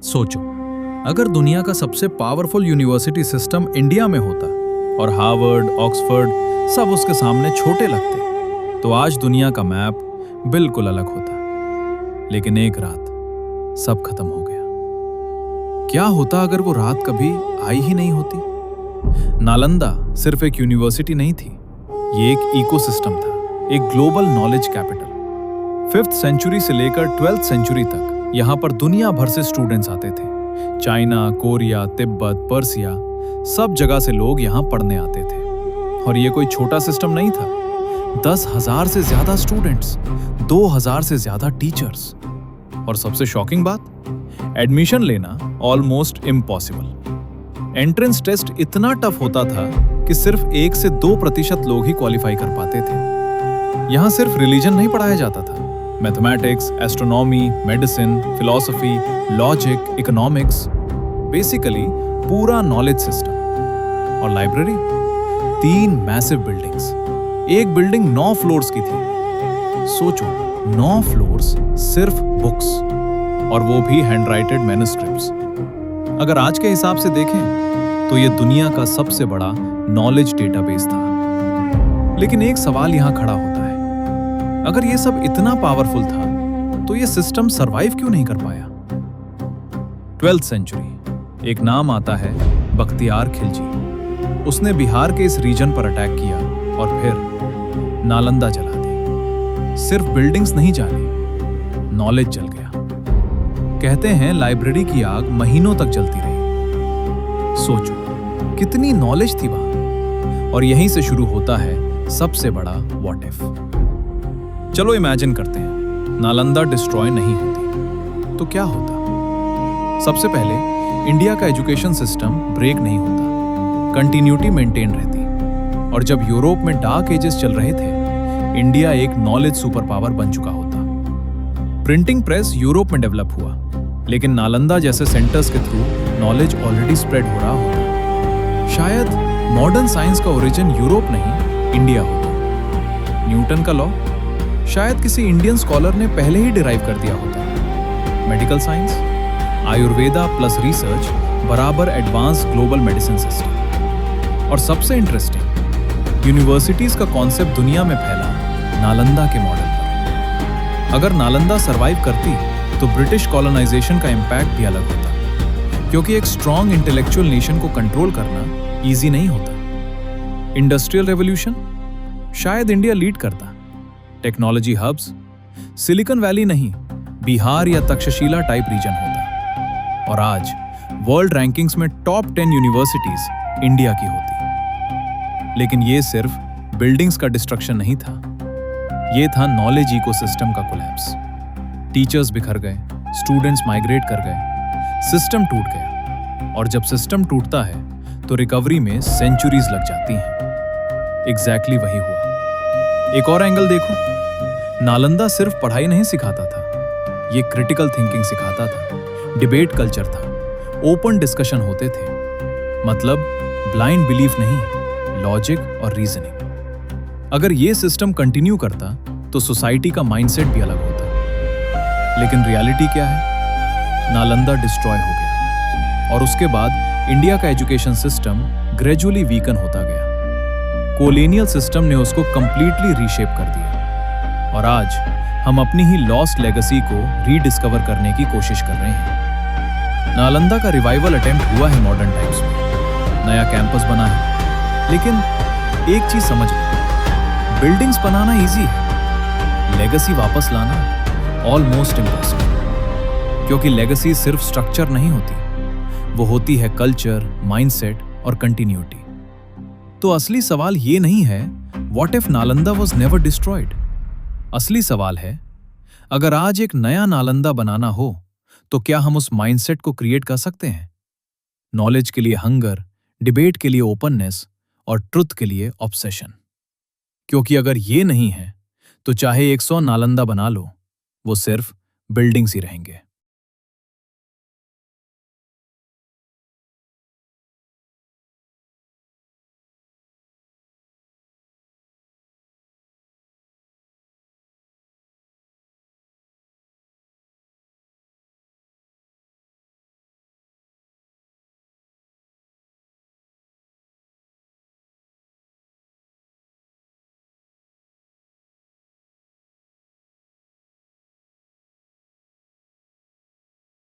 सोचो, अगर दुनिया का सबसे पावरफुल यूनिवर्सिटी सिस्टम इंडिया में होता और हार्वर्ड, ऑक्सफोर्ड सब उसके सामने छोटे लगते, तो आज दुनिया का मैप बिल्कुल अलग होता। लेकिन एक रात सब खत्म हो गया। क्या होता अगर वो रात कभी आई ही नहीं होती? नालंदा सिर्फ एक यूनिवर्सिटी नहीं थी, ये एक इकोसिस्टम था, एक global knowledge capital. 5th century से लेकर 12th सेंचुरी तक यहाँ पर दुनिया भर से स्टूडेंट्स आते थे। चाइना, कोरिया, तिब्बत, पर्सिया, सब जगह से लोग यहाँ पढ़ने आते थे। और ये कोई छोटा सिस्टम नहीं था। 10,000 से ज्यादा स्टूडेंट्स, 2,000 से ज्यादा टीचर्स, और सबसे शॉकिंग बात, एडमिशन लेना ऑलमोस्ट इम्पॉसिबल। एंट्रेंस टेस्ट इतना टफ होता था कि सिर्फ 1 से 2% लोग ही क्वालिफाई कर पाते थे। यहाँ सिर्फ रिलीजन नहीं पढ़ाया जाता था, mathematics, astronomy, medicine, philosophy, logic, economics, basically पूरा नॉलेज सिस्टम। और लाइब्रेरी, 3 मैसिव बिल्डिंग्स, एक बिल्डिंग 9 फ्लोर्स की थी। सोचो, 9 फ्लोर्स सिर्फ बुक्स, और वो भी हैंडराइटेड मैन्युस्क्रिप्ट्स। अगर आज के हिसाब से देखें तो ये दुनिया का सबसे बड़ा नॉलेज डेटाबेस था। लेकिन एक सवाल यहां खड़ा होता है, अगर ये सब इतना पावरफुल था तो ये सिस्टम सरवाइव क्यों नहीं कर पाया? 12th सेंचुरी, एक नाम आता है बख्तियार खिलजी। उसने बिहार के इस रीजन पर अटैक किया और फिर नालंदा जला दी। सिर्फ बिल्डिंग्स नहीं जली, नॉलेज जल गया। कहते हैं लाइब्रेरी की आग महीनों तक जलती रही। सोचो कितनी नॉलेज थी वहां। और यहीं से शुरू होता है सबसे बड़ा व्हाट इफ। चलो इमेजिन करते हैं, नालंदा डिस्ट्रॉय नहीं होती तो क्या होता? सबसे पहले इंडिया का एजुकेशन सिस्टम ब्रेक नहीं होता, कंटिन्यूटी मेंटेन रहती। और जब यूरोप में डार्क एजेस चल रहे थे, इंडिया एक नॉलेज सुपर पावर बन चुका होता। प्रिंटिंग प्रेस यूरोप में डेवलप हुआ, लेकिन नालंदा जैसे सेंटर्स के थ्रू नॉलेज ऑलरेडी स्प्रेड हो रहा होता। शायद मॉडर्न साइंस का ओरिजिन यूरोप नहीं, इंडिया होता। न्यूटन का लॉ शायद किसी इंडियन स्कॉलर ने पहले ही डिराइव कर दिया होता। Medical science, Ayurveda plus research बराबर एडवांस ग्लोबल मेडिसिन सिस्टम। और सबसे इंटरेस्टिंग, यूनिवर्सिटीज का कॉन्सेप्ट दुनिया में फैला नालंदा के मॉडल पर। अगर नालंदा सरवाइव करती तो ब्रिटिश कॉलोनाइजेशन का इंपैक्ट भी अलग होता, क्योंकि एक स्ट्रॉन्ग इंटेलेक्चुअल नेशन को कंट्रोल करना इजी नहीं होता। इंडस्ट्रियल रेवोल्यूशन, शायद इंडिया लीड करता। टेक्नोलॉजी हब्स, सिलिकॉन वैली नहीं, बिहार या तक्षशिला टाइप रीजन होता। और आज वर्ल्ड रैंकिंग्स में टॉप 10 यूनिवर्सिटीज इंडिया की होती। लेकिन ये सिर्फ बिल्डिंग्स का डिस्ट्रक्शन नहीं था, ये था नॉलेज इकोसिस्टम का कोलैप्स। टीचर्स बिखर गए, स्टूडेंट्स माइग्रेट कर गए, सिस्टम टूट गया। और जब सिस्टम टूटता है तो रिकवरी में सेंचुरीज लग जाती हैं। एग्जैक्टली वही हुआ। एक और एंगल देखो, नालंदा सिर्फ पढ़ाई नहीं सिखाता था, ये क्रिटिकल थिंकिंग सिखाता था। डिबेट कल्चर था, ओपन डिस्कशन होते थे। मतलब ब्लाइंड बिलीफ नहीं, लॉजिक और रीजनिंग। अगर ये सिस्टम कंटिन्यू करता तो सोसाइटी का माइंडसेट भी अलग होता। लेकिन रियलिटी क्या है? नालंदा डिस्ट्रॉय हो गया, और उसके बाद इंडिया का एजुकेशन सिस्टम ग्रेजुअली वीकन होता गया। कोलोनियल सिस्टम ने उसको कंप्लीटली रीशेप कर दिया। और आज हम अपनी ही लॉस्ट लेगेसी को रीडिस्कवर करने की कोशिश कर रहे हैं। नालंदा का रिवाइवल अटेम्प्ट हुआ है मॉडर्न टाइम्स में, नया कैंपस बना है। लेकिन एक चीज समझ लो, बिल्डिंग्स बनाना इजी है, लेगेसी वापस लाना ऑलमोस्ट इम्पॉसिबल। क्योंकि लेगेसी सिर्फ स्ट्रक्चर नहीं होती, वो होती है कल्चर, माइंडसेट और कंटिन्यूटी। तो असली सवाल ये नहीं है what if Nalanda was never destroyed. असली सवाल है, अगर आज एक नया नालंदा बनाना हो तो क्या हम उस माइंडसेट को क्रिएट कर सकते हैं? नॉलेज के लिए हंगर, डिबेट के लिए ओपननेस और ट्रुथ के लिए ऑब्सेशन। क्योंकि अगर ये नहीं है तो चाहे 100 नालंदा बना लो, वो सिर्फ बिल्डिंग्स ही रहेंगे।